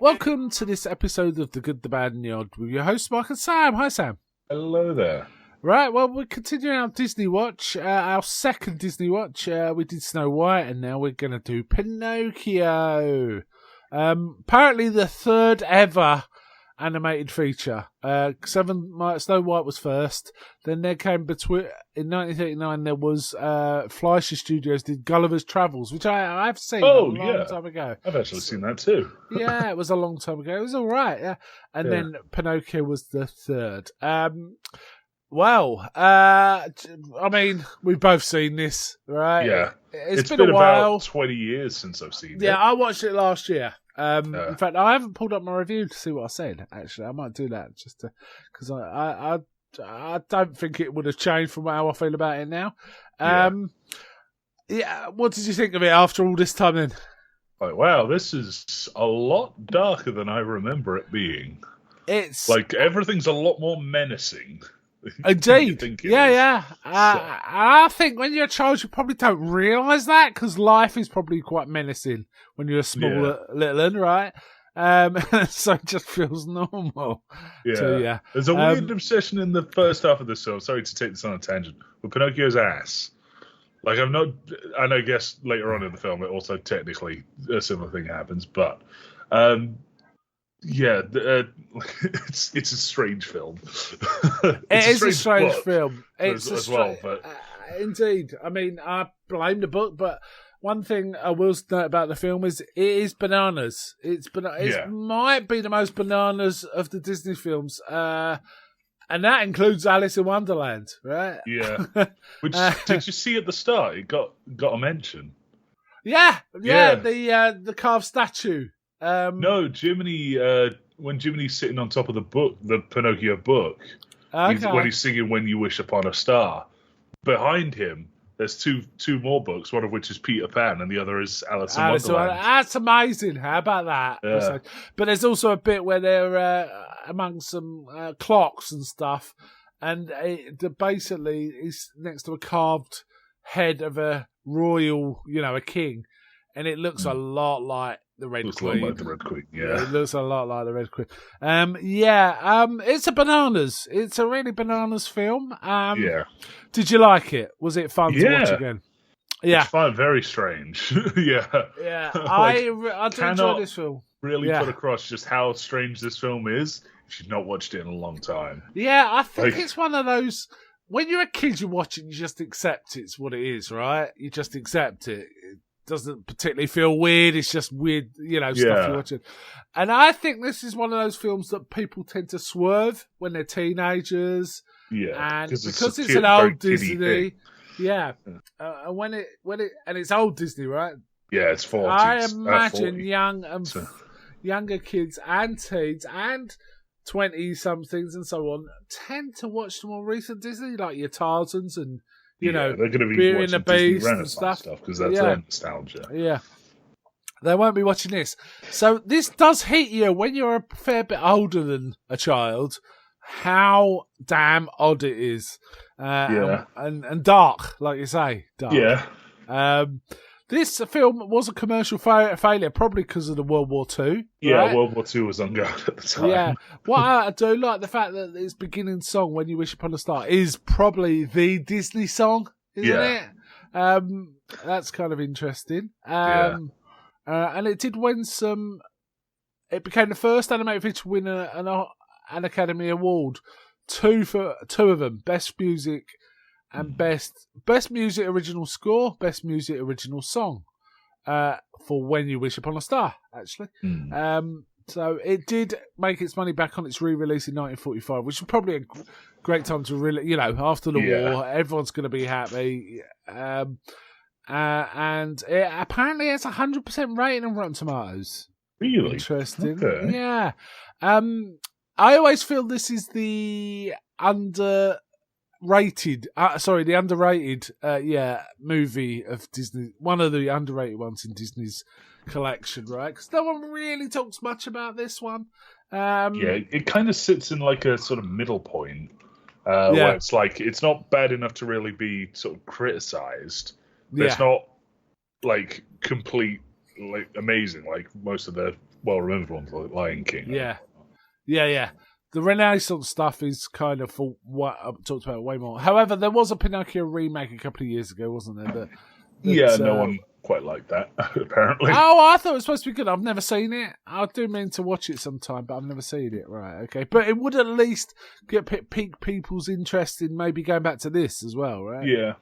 Welcome to this episode of The Good, the Bad and the Odd with your hosts Mark and Sam. Hi Sam. Hello there. Right, well we're continuing our Disney watch, our second Disney watch. We did Snow White and now we're going to do Pinocchio. Apparently the third ever animated feature. Snow White was first. Then there came in 1939 there was Fleischer Studios did Gulliver's Travels, which I've seen a long time ago. I've actually seen that too. Yeah, it was a long time ago. It was all right. Yeah, and then Pinocchio was the third. I mean, we've both seen this, right? Yeah, it's been a while. About 20 years since I've seen it. Yeah, I watched it last year. In fact, I haven't pulled up my review to see what I said. Actually, I might do that just because I don't think it would have changed from how I feel about it now. Yeah. What did you think of it after all this time then? Like, wow, this is a lot darker than I remember it being. It's like everything's a lot more menacing. Indeed. Yeah. I think when you're a child, you probably don't realise that because life is probably quite menacing when you're a small little one, right? So it just feels normal. Yeah. There's a weird obsession in the first half of this film. Sorry to take this on a tangent, with Pinocchio's ass. Like, I guess later on in the film, it also technically a similar thing happens, but it's a strange film. It is a strange film. But indeed. I mean, I blame the book, but one thing I will note about the film is it is bananas. It might be the most bananas of the Disney films, and that includes Alice in Wonderland, right? Yeah. Which did you see at the start? It got a mention. Yeah. The carved statue. No, Jiminy. When Jiminy's sitting on top of the Pinocchio book, when he's singing "When You Wish Upon a Star," behind him there's two more books, one of which is Peter Pan, and the other is Alice in Wonderland. That's amazing. How about that? Yeah. But there's also a bit where they're among some clocks and stuff, and basically he's next to a carved head of a royal, a king, and it looks a lot like the Red Queen. Like the Red Queen, yeah. It looks a lot like the Red Queen. It's a bananas. It's a really bananas film. Did you like it? Was it fun to watch again? Yeah. It's fun, very strange. Yeah. I do enjoy this film. Really put across just how strange this film is if you've not watched it in a long time. Yeah, I think it's one of those, when you're a kid, you watch it, you just accept it's what it is, right? You just accept it. Doesn't particularly feel weird. It's just weird, stuff you're watching. And I think this is one of those films that people tend to swerve when they're teenagers. Yeah, and because it's an old Disney. Yeah, and it's old Disney, right? Yeah, it's 40s. I imagine younger kids and teens and 20-somethings and so on tend to watch the more recent Disney, like your Tarzans and. They're going to be Beauty watching and the Beast Disney and stuff because that's their nostalgia. Yeah, they won't be watching this. So this does hit you when you're a fair bit older than a child. How damn odd it is, and dark, like you say, dark. Yeah. This film was a commercial failure, probably because of the World War II. Yeah, right? World War II was ongoing at the time. Yeah. What I do like the fact that its beginning song, "When You Wish Upon a Star," is probably the Disney song, isn't it? That's kind of interesting. And it did win some. It became the first animated feature to win an Academy Award. Two of them: Best Music. And best music original score, best music original song, for When You Wish Upon a Star, actually. So it did make its money back on its re-release in 1945, which is probably a great time to really, after the war, everyone's going to be happy. And it apparently has 100% rating on Rotten Tomatoes. Really? Interesting. Okay. Yeah. I always feel this is the underrated movie of Disney, one of the underrated ones in Disney's collection, right? Because no one really talks much about this one. It kind of sits in like a sort of middle point where it's like it's not bad enough to really be sort of criticized, but it's not like complete like amazing like most of the well-remembered ones like Lion King. Yeah. The Renaissance stuff is kind of for what I've talked about way more. However, there was a Pinocchio remake a couple of years ago, wasn't there? No one quite liked that, apparently. Oh, I thought it was supposed to be good. I've never seen it. I do mean to watch it sometime, but I've never seen it. Right, okay. But it would at least pique people's interest in maybe going back to this as well, right? Yeah.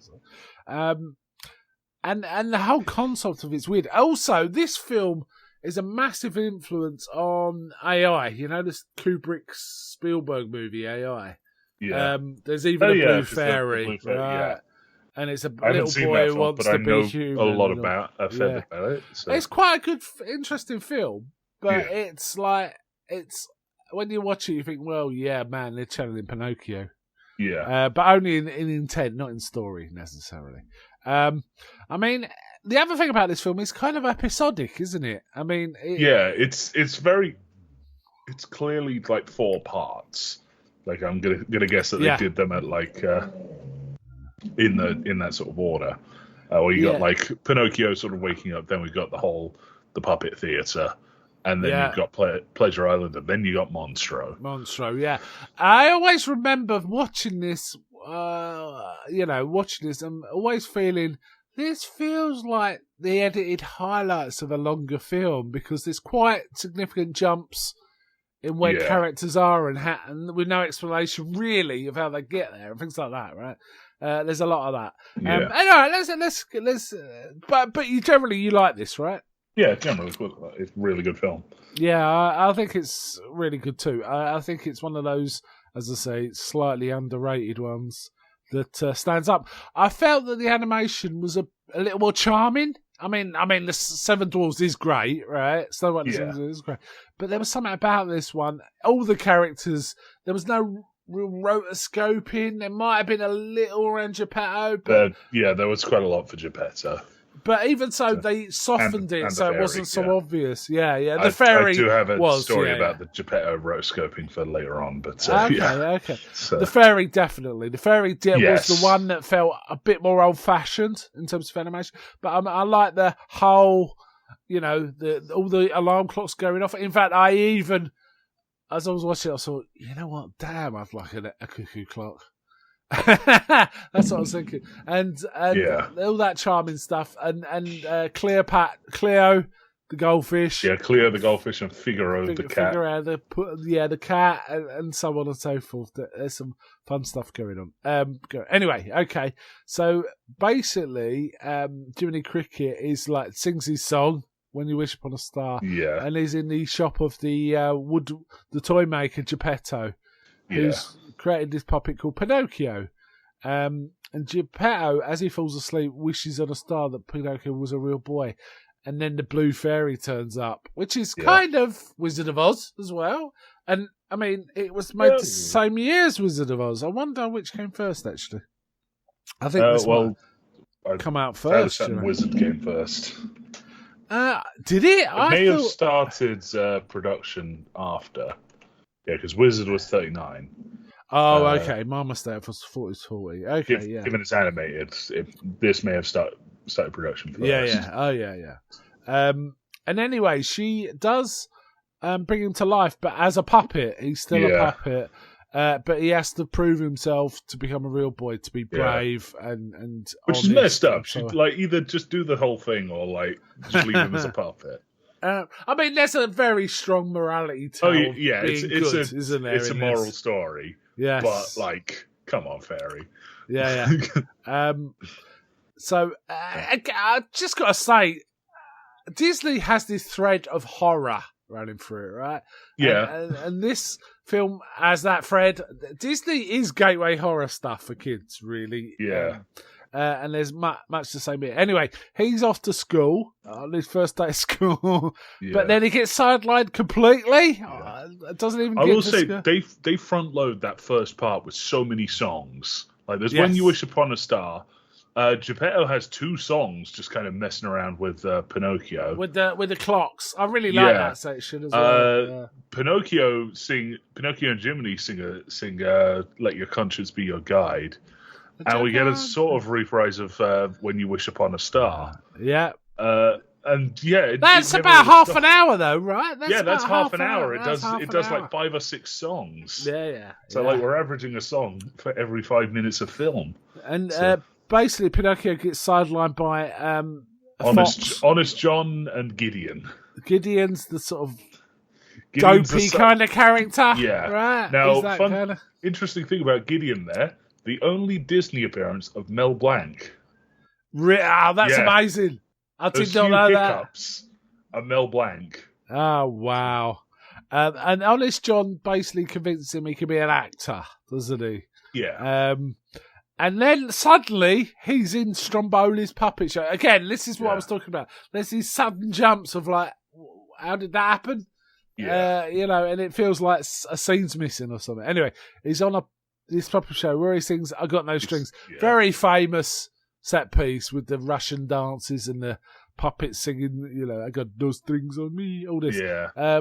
And the whole concept of it's weird. Also, this film is a massive influence on AI. You know, this Kubrick Spielberg movie, AI. Yeah. There's even a blue fairy, Blue Fairy, right? And it's a I little boy who wants to be human. A lot about it. So. It's quite a good, interesting film, but it's like when you watch it, you think, well, yeah, man, they're channeling Pinocchio. Yeah. But only in intent, not in story necessarily. I mean, the other thing about this film is kind of episodic, isn't it? I mean, it's clearly like 4 parts. Like I'm gonna guess that they did them at like in that sort of order. Where you got like Pinocchio sort of waking up, then we've got the puppet theatre, and then you've got Pleasure Island, and then you got Monstro. Monstro, yeah. I always remember watching this. Watching this, I'm always feeling this feels like the edited highlights of a longer film because there's quite significant jumps in where characters are and with no explanation really of how they get there and things like that, right? There's a lot of that. Anyway, let's. But you generally like this, right? Yeah, generally it's a really good film. Yeah, I think it's really good too. I think it's one of those, as I say, slightly underrated ones that stands up. I felt that the animation was a little more charming. I mean, the Seven Dwarfs is great, right? Snow White and the Seven Dwarfs is great, but there was something about this one. All the characters, there was no real rotoscoping. There might have been a little around Geppetto, but there was quite a lot for Geppetto. But even so, they softened it so it wasn't so obvious. Yeah. The fairy. I do have a story about the Geppetto rotoscoping for later on, but okay. So. The fairy definitely. The fairy was the one that felt a bit more old-fashioned in terms of animation. But I like the whole, all the alarm clocks going off. In fact, as I was watching it, I thought, you know what? Damn, I'd like a cuckoo clock. That's what I was thinking, and all that charming stuff, and Cleo, the goldfish, Cleo the goldfish, and Figaro the cat, the cat, and so on and so forth. There's some fun stuff going on. Anyway, okay, so basically, Jiminy Cricket is like sings his song "When You Wish Upon a Star," and he's in the shop of the toy maker Geppetto, who's created this puppet called Pinocchio. And Geppetto, as he falls asleep, wishes on a star that Pinocchio was a real boy. And then the blue fairy turns up, which is kind of Wizard of Oz as well. And, I mean, it was made the same year as Wizard of Oz. I wonder which came first, actually. I think this one come out first. Wizard came first. Did it? It may have started production after. Yeah, because Wizard was 39. Oh, okay. My mistake was 40. Okay, Given it's animated, this may have started production first. Yeah. Oh, yeah. And anyway, she does bring him to life, but as a puppet. He's still a puppet. But he has to prove himself to become a real boy, to be brave and which is messed up. She'd either just do the whole thing or just leave him as a puppet. I mean, there's a very strong morality to isn't there? It's a moral story. Yes. But, come on, fairy. Yeah. So, I just got to say, Disney has this thread of horror running through it, right? Yeah. And this film has that thread. Disney is gateway horror stuff for kids, really. Yeah. And there's much the same here. Anyway, he's off to school on his first day of school, but then he gets sidelined completely. Doesn't even. I will say they front load that first part with so many songs. Like there's When You Wish Upon a Star, Geppetto has 2 songs just kind of messing around with Pinocchio. With the clocks. I really like that section as well. Pinocchio and Jiminy sing Let Your Conscience Be Your Guide. And we get a sort of reprise of When You Wish Upon a Star. Yeah. That's about half an hour though, right? That's half an hour. It does like 5 or 6 songs. Yeah. So like we're averaging a song for every 5 minutes of film. And basically Pinocchio gets sidelined by Honest John and Gideon. Gideon's the sort of dopey kind of character. Yeah. Right. Now, interesting thing about Gideon there, the only Disney appearance of Mel Blanc. That's amazing. I did not know that. Are Mel Blanc. Oh, wow. And Honest John basically convinces him he can be an actor, doesn't he? Yeah. And then suddenly he's in Stromboli's puppet show. Again, this is what I was talking about. There's these sudden jumps of like, how did that happen? Yeah. And it feels like a scene's missing or something. Anyway, he's on this puppet show where he sings I Got No Strings. Very famous set piece with the Russian dances and the puppets singing, I got no strings on me, all this. Yeah.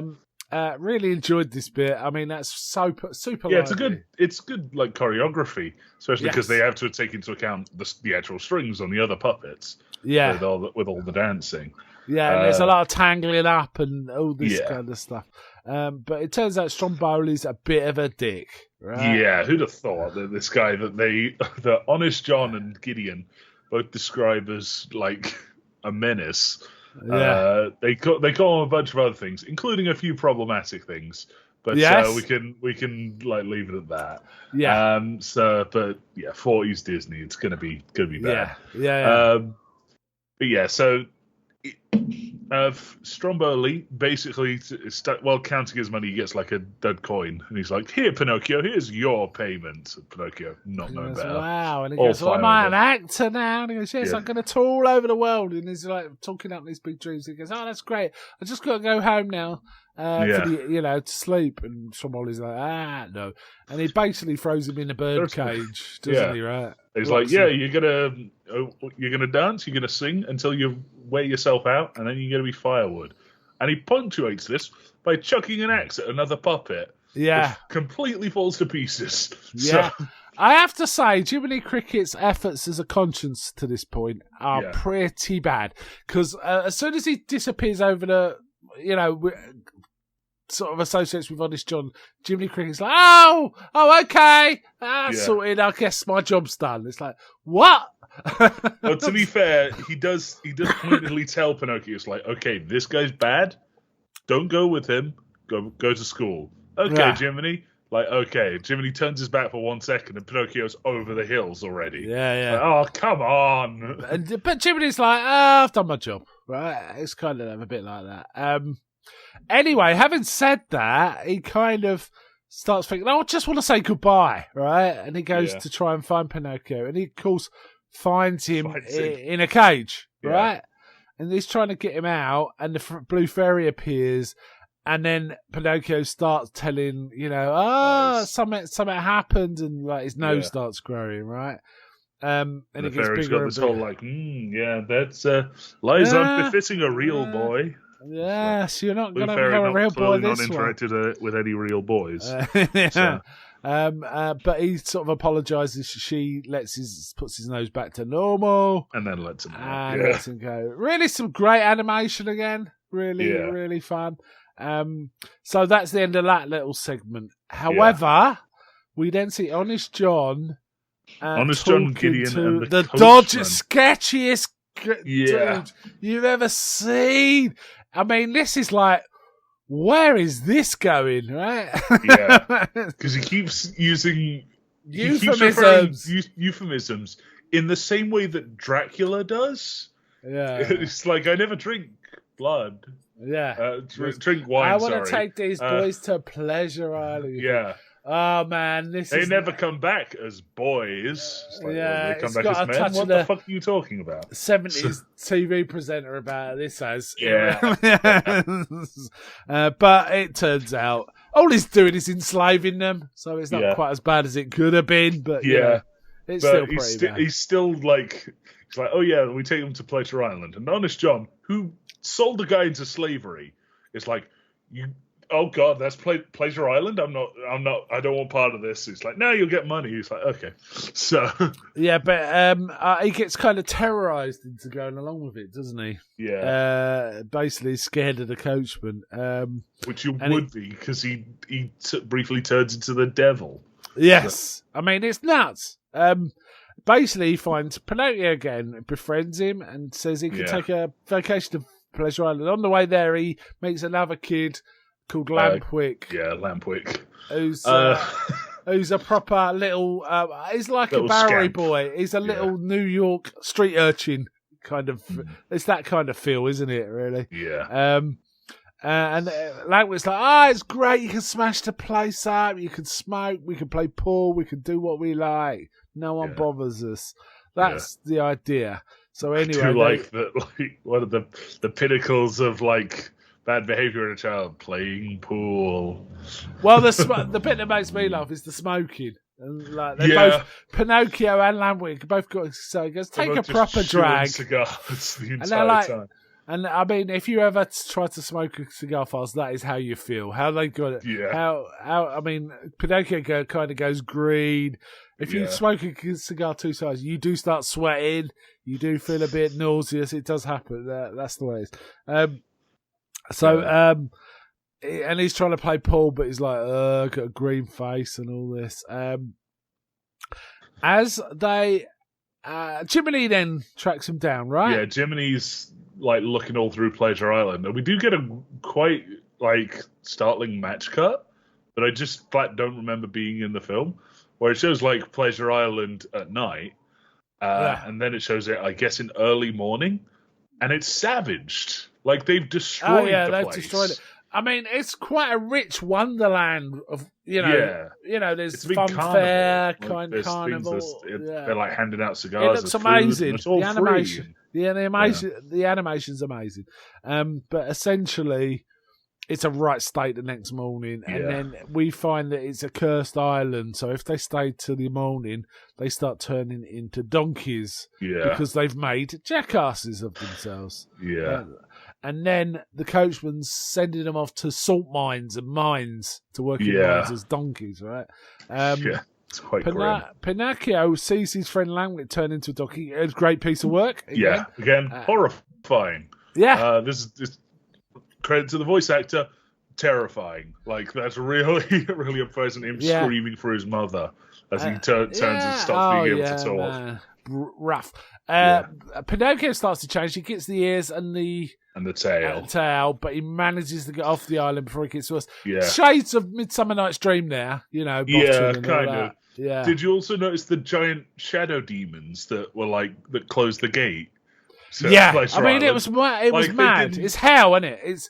Really enjoyed this bit. I mean, that's super Yeah, lively. it's good like choreography, especially because they have to take into account the actual strings on the other puppets. Yeah. With all the dancing. Yeah, and there's a lot of tangling up and all this kind of stuff. But it turns out Stromboli's a bit of a dick, right? Yeah, who'd have thought that this guy that Honest John and Gideon both describe as like a menace. Yeah. They call him a bunch of other things, including a few problematic things. But we can like leave it at that. Yeah. 40s Disney, it's gonna be bad. Yeah. But yeah, so Stromboli basically counting his money, he gets like a dud coin, and he's like, "Here, Pinocchio, here's your payment." And Pinocchio, not knowing better. Wow, and he goes, "Well, am I an actor now?" And he goes, "Yes, I'm going to tour all over the world." And he's like talking up these big dreams. He goes, "Oh, that's great. I just got to go home now." To sleep. And Stromboli's like, no. And he basically throws him in a bird cage, doesn't he, right? He's like, you're gonna dance, you're gonna sing until you wear yourself out, and then you're gonna be firewood. And he punctuates this by chucking an axe at another puppet. Yeah. Which completely falls to pieces. Yeah. So, I have to say, Jiminy Cricket's efforts as a conscience to this point are pretty bad. Because as soon as he disappears over the, sort of associates with Honest John, Jiminy Cricket's like, oh, okay, sorted. I guess my job's done. It's like, what? Well, to be fair, he does pointedly tell Pinocchio, it's like, okay, this guy's bad. Don't go with him. Go to school. Okay, Jiminy. Like, okay, Jiminy turns his back for 1 second, and Pinocchio's over the hills already. Yeah. Like, oh, come on. But Jiminy's like, I've done my job. Right? It's kind of a bit like that. Anyway, having said that, he kind of starts thinking, I just want to say goodbye, right? And he goes to try and find Pinocchio. And he, of course, finds him in a cage, right? And he's trying to get him out, and the blue fairy appears, and then Pinocchio starts telling, something happened, and like his nose starts growing, right? And the fairy's got this whole like, that's lies unbefitting a real boy. Yes, you're not going to become a real boy this not interacted with any real boys. But he sort of apologises. She puts his nose back to normal. And then lets him go. Lets him go. Really some great animation again. Really fun. So that's the end of that little segment. However, we then see Honest John Gideon and the dodgiest, sketchiest dude you've ever seen. I mean, this is like, where is this going, right? Yeah, because he keeps using euphemisms in the same way that Dracula does. Yeah, it's like, I never drink blood. Yeah, drink wine. I want to take these boys to Pleasure Island. Yeah. Oh man, they never come back as boys. Like, they come back as men. What the fuck are you talking about? 70s TV presenter about this as. Yeah. But it turns out all he's doing is enslaving them, so it's not quite as bad as it could have been. But It's still pretty bad. He's still like, it's like, oh yeah, we take him to Pleasure Island, and Honest John, who sold the guy into slavery, is like, oh god, that's Pleasure Island. I don't want part of this. It's like, no, you'll get money. He's like, okay. So yeah, but he gets kind of terrorized into going along with it, doesn't he? Yeah. Basically, he's scared of the coachman. Which you would be, because he briefly turns into the devil. Yes, so. I mean it's nuts. Basically, he finds Pinocchio again, befriends him, and says he can take a vacation to Pleasure Island. On the way there, he meets another kid called Lampwick. Lampwick. Who's a proper little... he's like little a Bowery scamp. Boy. He's a little New York street urchin kind of... It's that kind of feel, isn't it, really? Yeah. And Lampwick's like, it's great. You can smash the place up. You can smoke. We can play pool. We can do what we like. No one bothers us. That's the idea. So anyway... I do like that, like, one of the pinnacles of, like... bad behaviour in a child, playing pool. Well, the bit that makes me laugh is the smoking. And like they both, Pinocchio and Lampwick both got so he goes, take a proper drag. Cigars the entire time. And I mean, if you ever try to smoke a cigar fast, that is how you feel. How they got it. Yeah. How I mean, Pinocchio kind of goes green. If you smoke a cigar too fast, you do start sweating. You do feel a bit nauseous. It does happen. That's the way it is. And he's trying to play pool, but he's like, got a green face and all this. As they, Jiminy then tracks him down, right? Yeah, Jiminy's like looking all through Pleasure Island, and we do get a quite like startling match cut that I just don't remember being in the film, where it shows like Pleasure Island at night, and then it shows it, I guess, in early morning, and it's savaged. Like, they've destroyed the place. They've destroyed it. I mean, it's quite a rich wonderland of, there's fun fair, kind of carnival. They're like handing out cigars. It looks amazing. It's all the animation's amazing. But essentially, it's a right state the next morning, and then we find that it's a cursed island. So if they stay till the morning, they start turning into donkeys because they've made jackasses of themselves. Yeah. And then the coachman's sending them off to salt mines and mines to work in mines as donkeys, right? It's quite grim. Pinocchio sees his friend Lampwick turn into a donkey. A great piece of work. Again, horrifying. Yeah. This credit to the voice actor, terrifying. Like, that's really, really unpleasant. Him screaming for his mother as he turns and stops being able to talk. Rough. Pinocchio starts to change. He gets the ears and the tail, but he manages to get off the island before it gets worse. Yeah. Shades of Midsummer Night's Dream there, kind of. Yeah. Did you also notice the giant shadow demons that were that closed the gate? I mean, it was mad. It's hell, isn't it?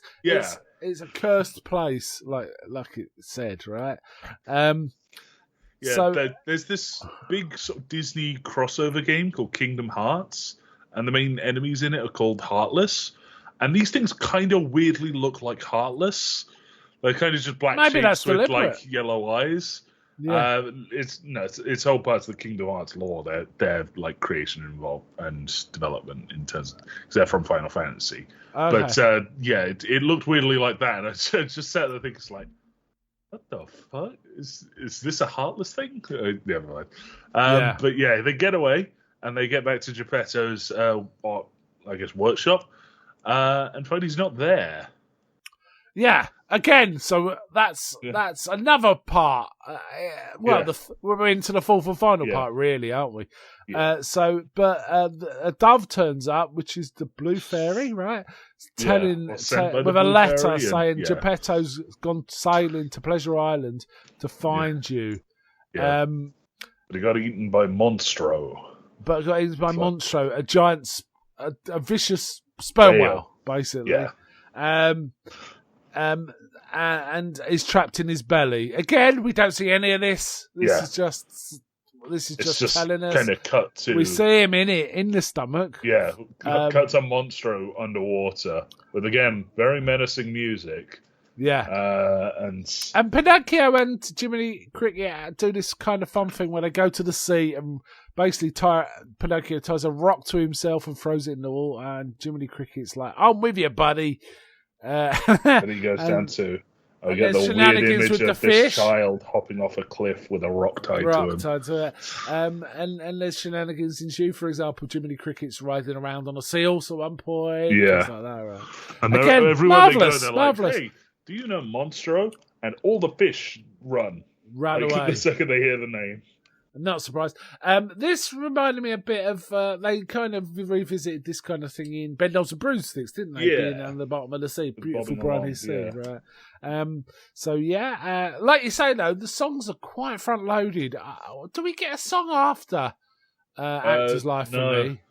It's a cursed place, like it said, right? There's this big sort of Disney crossover game called Kingdom Hearts, and the main enemies in it are called Heartless. And these things kind of weirdly look like Heartless. They're kind of just black shapes with like yellow eyes. Yeah. It's whole parts of the Kingdom Hearts lore. They're like creation involved and development in terms because they're from Final Fantasy. Okay. But it looked weirdly like that, and I just sat there thinking, it's like, what the fuck is this a Heartless thing? Never mind. But they get away and they get back to Geppetto's, workshop, and find he's not there. Yeah, again, so that's another part. We're into the fourth and final part, really, aren't we? Yeah. A dove turns up, which is the blue fairy, right? Telling with a letter saying Geppetto's gone sailing to Pleasure Island to find you. Yeah. But he got eaten by Monstro. Monstro, a giant, a vicious sperm whale, basically. Yeah. And is trapped in his belly. Again, we don't see any of this. This is just telling us. Kind of cut to. We see him in the stomach. Yeah, cut to Monstro underwater with, again, very menacing music. Yeah. And Pinocchio and Jiminy Cricket do this kind of fun thing where they go to the sea and basically Pinocchio ties a rock to himself and throws it in the water, and Jiminy Cricket's like, "I'm with you, buddy." and he goes down to. I get the weird image of this child hopping off a cliff with a rock tied to him. And there's shenanigans ensue. For example, Jiminy Cricket's riding around on a seal at one point. Yeah. Like that, right? And again, everywhere marvellous, they go, they're marvellous. like, hey, do you know Monstro? And all the fish run away. The second they hear the name. I'm not surprised. This reminded me a bit of they kind of revisited this kind of thing in Bendels and Broomsticks, didn't they? Yeah. Being on the bottom of the sea, beautiful briny sea, yeah. right? Like you say though, the songs are quite front loaded. Do we get a song after Actor's Life for Me?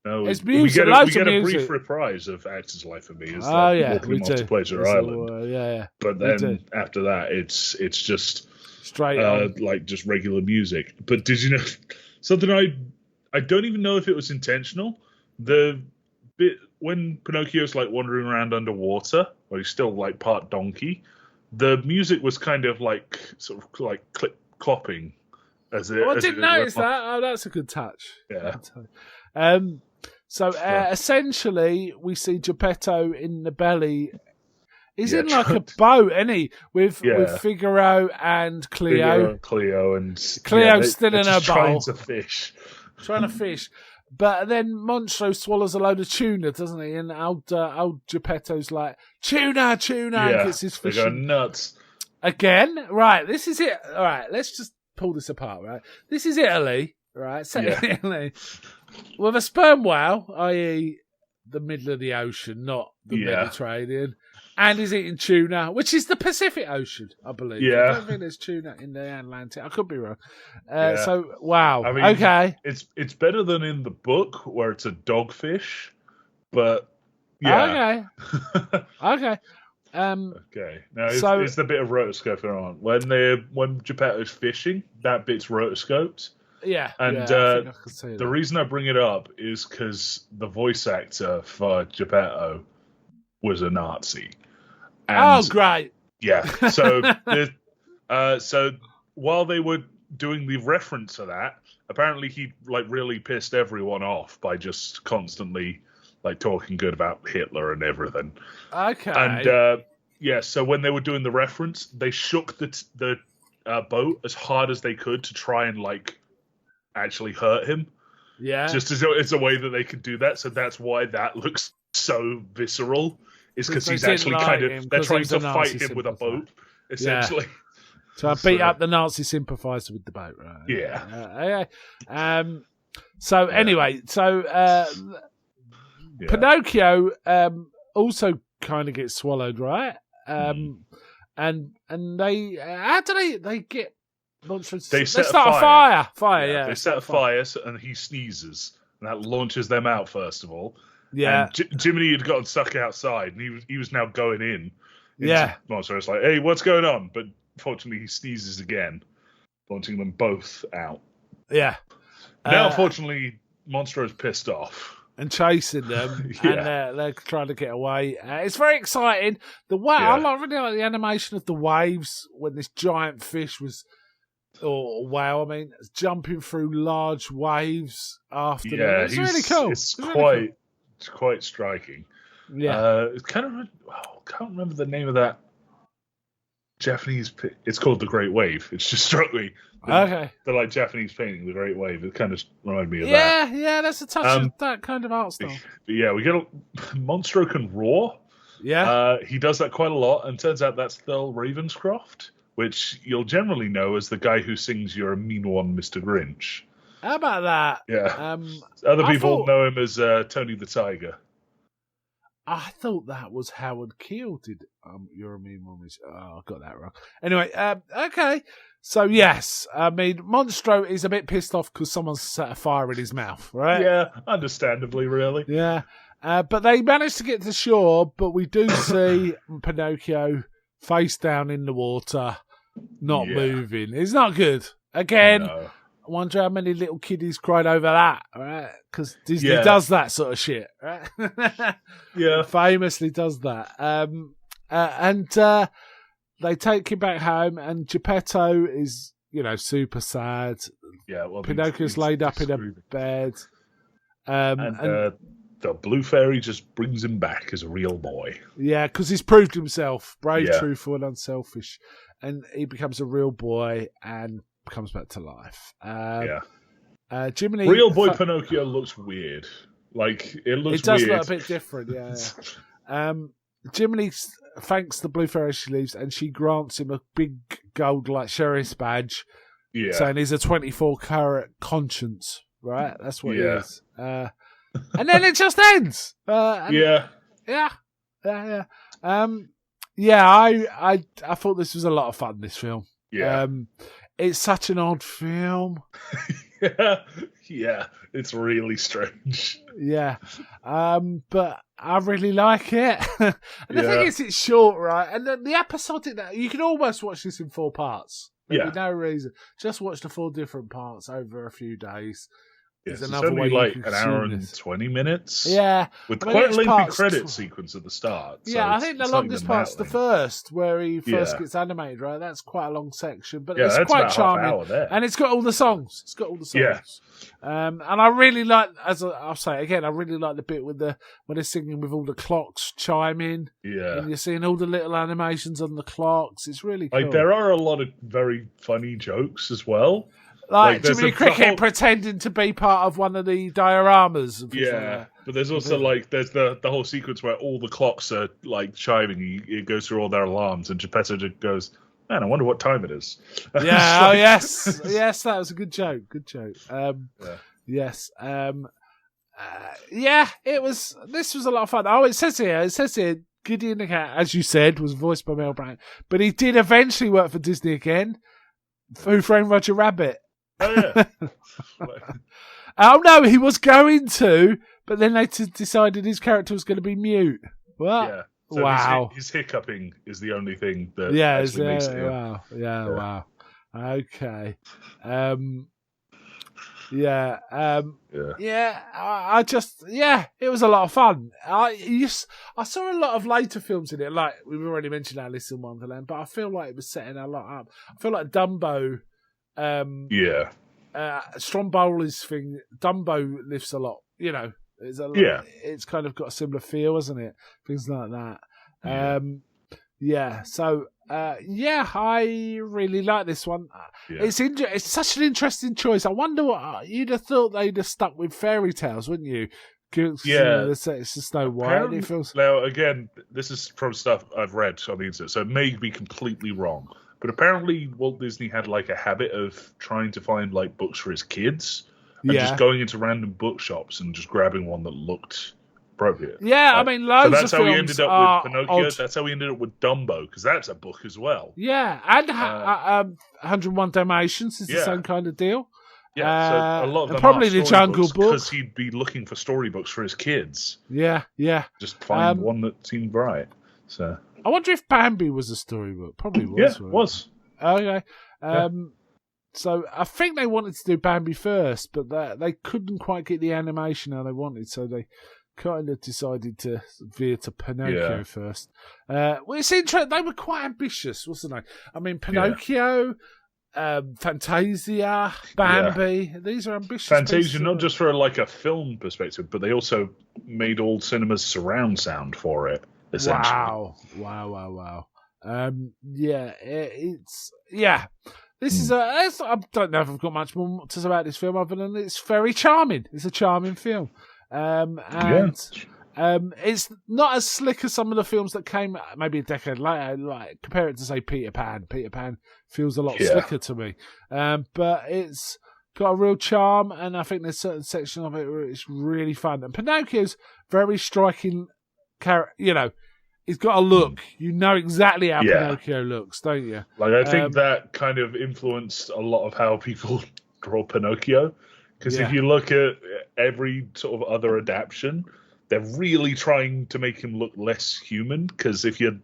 No, it's music. We get a brief reprise of Actor's Life for Me. Walking off to Pleasure Island. Yeah. But then after that, it's just straight on, like just regular music. But did you know something? I don't even know if it was intentional. The bit when Pinocchio's like wandering around underwater, where he's still like part donkey, the music was kind of like sort of like clopping as it. I didn't notice that. Oh, that's a good touch. Yeah. Essentially, we see Geppetto in the belly. He's in like a boat, isn't he? With Figaro and Cleo. Cleo's still in her bowl. Trying to fish. But then Monstro swallows a load of tuna, doesn't he? And old Geppetto's like, tuna, and gets his fish. They go nuts. Again? Right, this is it. All right, let's just pull this apart, right? This is Italy, right? Set in Italy. With a sperm whale, i.e. the middle of the ocean, not the Mediterranean. And he's eating tuna, which is the Pacific Ocean, I believe. Yeah. I don't think there's tuna in the Atlantic. I could be wrong. So, wow. I mean, okay. It's better than in the book where it's a dogfish, but yeah. Okay. Okay. Okay. Now, it's the bit of rotoscoping on. When Geppetto's fishing, that bit's rotoscoped. Yeah. And the reason I bring it up is because the voice actor for Geppetto was a Nazi. And, great. Yeah. So, so while they were doing the reference to that, apparently he like really pissed everyone off by just constantly like talking good about Hitler and everything. Okay. And so when they were doing the reference, they shook the boat as hard as they could to try and like actually hurt him. Yeah. Just as a way that they could do that. So that's why that looks so visceral. Is because he's actually they're trying to fight him with a boat, essentially. Yeah. So I beat up the Nazi sympathiser with the boat, right? Yeah. Anyway, Pinocchio also kind of gets swallowed, right? And they how do they get monstrous? They start a fire. They set a fire, and he sneezes, and that launches them out first of all. Yeah, and Jiminy had gotten stuck outside, and he was now going in. Monstro. It's like, hey, what's going on? But fortunately, he sneezes again, launching them both out. Yeah. Now, unfortunately, Monstro's pissed off and chasing them, and they're trying to get away. It's very exciting. I really like the animation of the waves when this giant fish was. Or whale, I mean, jumping through large waves after them. It's really cool. It's quite striking. Yeah. It's kind of. I can't remember the name of that Japanese. It's called The Great Wave. It's just struck me. Okay. The like Japanese painting, The Great Wave. It kind of reminded me of that. Yeah, that's a touch of that kind of art style. But yeah, we get Monstro can roar. Yeah. He does that quite a lot, and turns out that's Thurl Ravenscroft, which you'll generally know as the guy who sings "You're a Mean One, Mr. Grinch." How about that? Yeah. Other people know him as Tony the Tiger. I thought that was Howard Keel did You're a Mean One. I got that wrong. Anyway, okay. So, yes. I mean, Monstro is a bit pissed off because someone's set a fire in his mouth, right? Yeah, understandably, really. Yeah. But they managed to get to shore, but we do see Pinocchio face down in the water, not moving. It's not good. Again, I wonder how many little kiddies cried over that, right? Because Disney does that sort of shit, right? Yeah. Famously does that. And they take him back home, and Geppetto is, super sad. Yeah, well, Pinocchio's laid up in a bed. And the Blue Fairy just brings him back as a real boy. Yeah, because he's proved himself brave, truthful, and unselfish. And he becomes a real boy and comes back to life. Jiminy, real boy Pinocchio looks weird. Like, it looks weird. It does look a bit different, yeah. Jiminy thanks the Blue Fairy as she leaves, and she grants him a big gold, sheriff's badge, saying he's a 24-carat conscience, right? That's what he is. And then it just ends. I thought this was a lot of fun, this film. Yeah. It's such an odd film. Yeah, it's really strange. Yeah. But I really like it. And the thing is, it's short, right? And the episodic, you can almost watch this in 4 parts. There'd be no reason. Just watch the 4 different parts over a few days. Yes, it's only an hour and 20 minutes. Yeah. With quite a lengthy credit sequence at the start. Yeah, I think the longest part's the first, where he first gets animated, right? That's quite a long section, but it's quite charming. And it's got all the songs. Yeah. And I really like, I'll say it again, I really like the bit when they're singing with all the clocks chiming. Yeah. And you're seeing all the little animations on the clocks. It's really cool. There are a lot of very funny jokes as well. Like Jiminy Cricket pretending to be part of one of the dioramas. But there's also there's the whole sequence where all the clocks are chiming. It goes through all their alarms, and Geppetto just goes, "Man, I wonder what time it is." Yeah. Yes, that was a good joke. Good joke. Yes. It was. This was a lot of fun. Oh, it says here, Gideon the Cat, as you said, was voiced by Mel Brant, but he did eventually work for Disney again. Who Framed Roger Rabbit? Oh, yeah. Oh, no, he was going to, but then they decided his character was going to be mute. What? Yeah. So wow. His hiccuping is the only thing that actually makes it. Wow. Wow. Okay. It was a lot of fun. I saw a lot of later films in it, like we've already mentioned Alice in Wonderland, but I feel like it was setting a lot up. I feel like Dumbo, Stromboli's thing, Dumbo lifts a lot, it's kind of got a similar feel, hasn't it? Things like that. I really like this one. Yeah. It's such an interesting choice. I wonder what you'd have thought they'd have stuck with fairy tales, wouldn't you? It's the Snow White. It feels... Now, again, this is from stuff I've read on the internet, so it may be completely wrong. But apparently, Walt Disney had a habit of trying to find books for his kids, and just going into random bookshops and just grabbing one that looked appropriate. Yeah, I mean, loads of films. So that's how we ended up with Pinocchio. Odd. That's how we ended up with Dumbo, because that's a book as well. Yeah, and 101 Dalmatians is the same kind of deal. Yeah, so a lot of them probably are the Jungle Book, because he'd be looking for storybooks for his kids. Yeah. Just find one that seemed right. So I wonder if Bambi was a storybook. Probably was. Yeah, it was. Okay. So I think they wanted to do Bambi first, but they couldn't quite get the animation how they wanted, so they kind of decided to veer to Pinocchio first. Well, it's interesting. They were quite ambitious, wasn't they? I mean, Pinocchio, Fantasia, Bambi. These are ambitious. Fantasia, not just for a film perspective, but they also made all cinemas surround sound for it. Essentially. Wow. This is I don't know if I've got much more to say about this film other than it's very charming. It's a charming film. It's not as slick as some of the films that came maybe a decade later. Like compare it to say Peter Pan. Peter Pan feels a lot slicker to me, but it's got a real charm, and I think there's certain sections of it where it's really fun. And Pinocchio's very striking character. He's got a look. You know exactly how Pinocchio looks, don't you? I think that kind of influenced a lot of how people draw Pinocchio. Because if you look at every sort of other adaptation, they're really trying to make him look less human. Because if you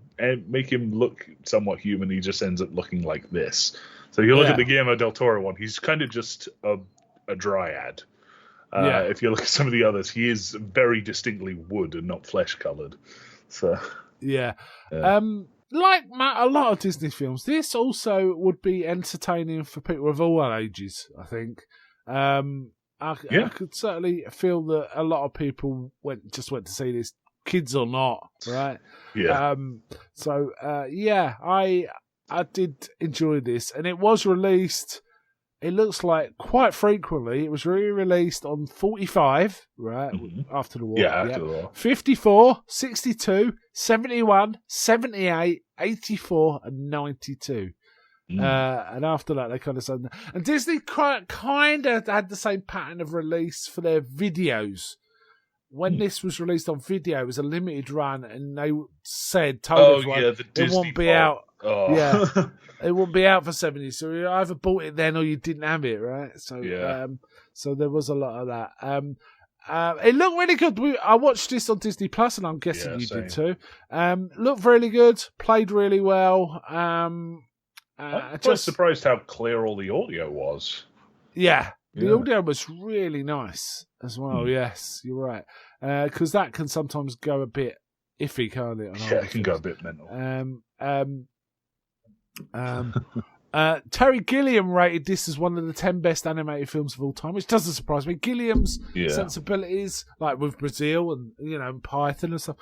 make him look somewhat human, he just ends up looking like this. So if you look at the Guillermo del Toro one, he's kind of just a dryad. If you look at some of the others, he is very distinctly wood and not flesh-coloured. So Yeah. Like a lot of Disney films, this also would be entertaining for people of all ages, I think. I could certainly feel that a lot of people went to see this, kids or not, right? Yeah. I did enjoy this, and it was released. It looks like quite frequently. It was re-released on 45, right, after the war. Yeah, after the war. 54, 62, 71, 78, 84, and 92. And after that, they kind of said... And Disney kind of had the same pattern of release for their videos. When this was released on video, it was a limited run, and they told everyone it won't be out. Oh. Yeah, it won't be out for 70. So you either bought it then or you didn't have it, right? So, so there was a lot of that. It looked really good. I watched this on Disney Plus, and I'm guessing you did too. Looked really good. Played really well. I'm just surprised how clear all the audio was. Yeah. The audio was really nice as well. Yes, you're right. Because that can sometimes go a bit iffy, can't it? Yeah, it can go a bit mental. Terry Gilliam rated this as one of the 10 best animated films of all time, which doesn't surprise me. Gilliam's sensibilities, like with Brazil and Python and stuff,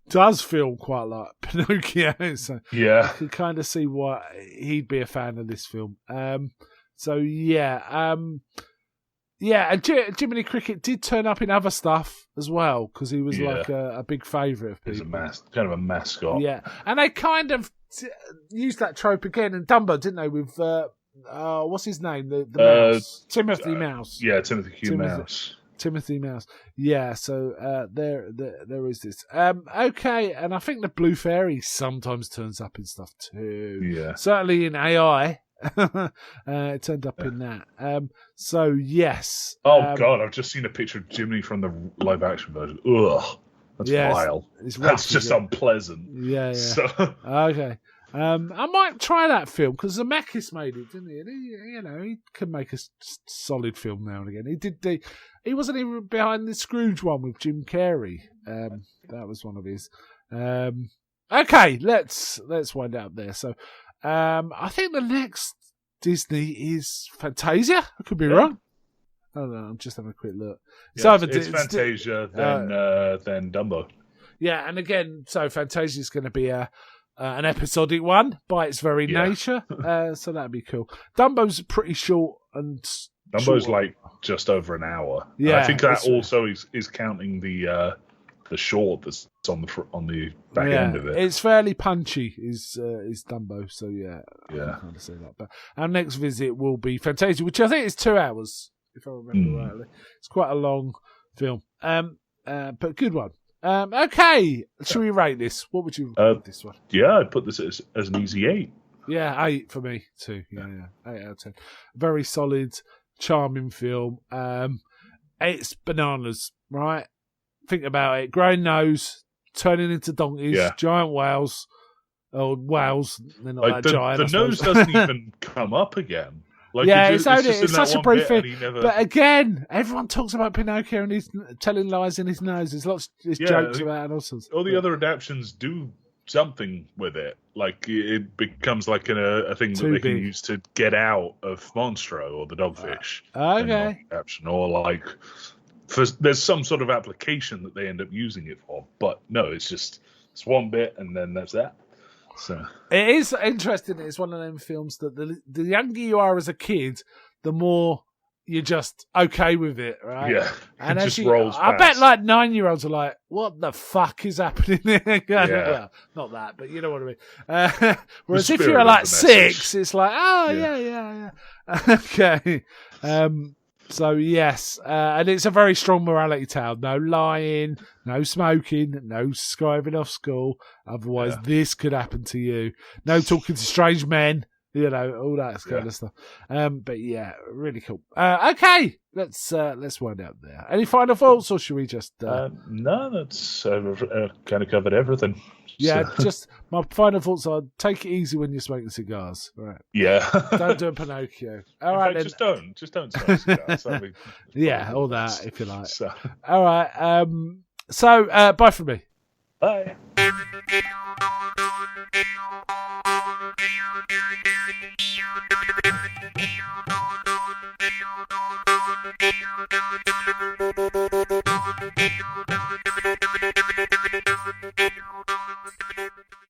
does feel quite like Pinocchio. So I can kind of see why he'd be a fan of this film. And Jiminy Cricket did turn up in other stuff as well, because he was like a big favourite of people. He's kind of a mascot. Yeah, and they kind of used that trope again in Dumbo, didn't they? With what's his name? The mouse, Timothy Mouse. Yeah, Timothy Mouse. Timothy Mouse. Yeah, so there is this. Okay, and I think the Blue Fairy sometimes turns up in stuff too. Yeah, certainly in AI. It turned up in that. So yes. Oh God, I've just seen a picture of Jiminy from the live action version. Ugh, that's vile. That's just unpleasant. Yeah. So. Okay. I might try that film because Zemeckis made it, didn't he? And he can make a solid film now and again. He did he wasn't even behind the Scrooge one with Jim Carrey. That was one of his. Okay, let's wind up there. So. I think the next Disney is Fantasia. I could be wrong. I don't know. I'm just having a quick look. It's Fantasia, then Dumbo. Yeah, and again, so Fantasia is going to be an episodic one by its very nature. So that'd be cool. Dumbo's pretty short and. Dumbo's like just over an hour. Yeah, and I think that also is counting the short that's on the back end of it. It's fairly punchy, is Dumbo. So I kind of say that. But our next visit will be Fantasia, which I think is 2 hours, if I remember rightly. It's quite a long film, but good one. Okay, should we rate this? What would you rate this one? Yeah, I'd put this as an easy 8. Yeah, 8 for me too. Yeah, 8 out of 10. Very solid, charming film. It's bananas, right? Think about it. Growing nose, turning into donkeys, giant whales. Oh, whales. They're not that giant. The nose doesn't even come up again. Like, it's such a brief thing. But again, everyone talks about Pinocchio and he's telling lies in his nose. There's jokes about it also. All the other adaptions do something with it. Like, it becomes like a thing that they can use to get out of Monstro or the Dogfish. Okay. Adaptation, or like... there's some sort of application that they end up using it for, but no, it's one bit and then that's that. So it is interesting. It's one of them films that the younger you are as a kid, the more you're just okay with it, right? Yeah, and it just rolls past. I bet like 9-year-olds are like, "What the fuck is happening here?" Well, not that, but you know what I mean. Whereas if you're like 6, it's like, "Oh yeah." Okay. So yes, and it's a very strong morality tale. No lying, no smoking, no skiving off school. Otherwise, this could happen to you. No talking to strange men. All that kind of stuff. But yeah, really cool. Okay, let's wind up there. Any final thoughts, or should we just? No, that's kind of covered everything. Yeah, just my final thoughts are: take it easy when you're smoking cigars. Right? Yeah. Don't do a Pinocchio. All right, just don't smoke cigars. Yeah, all that if you like. So. All right. So bye from me. Bye.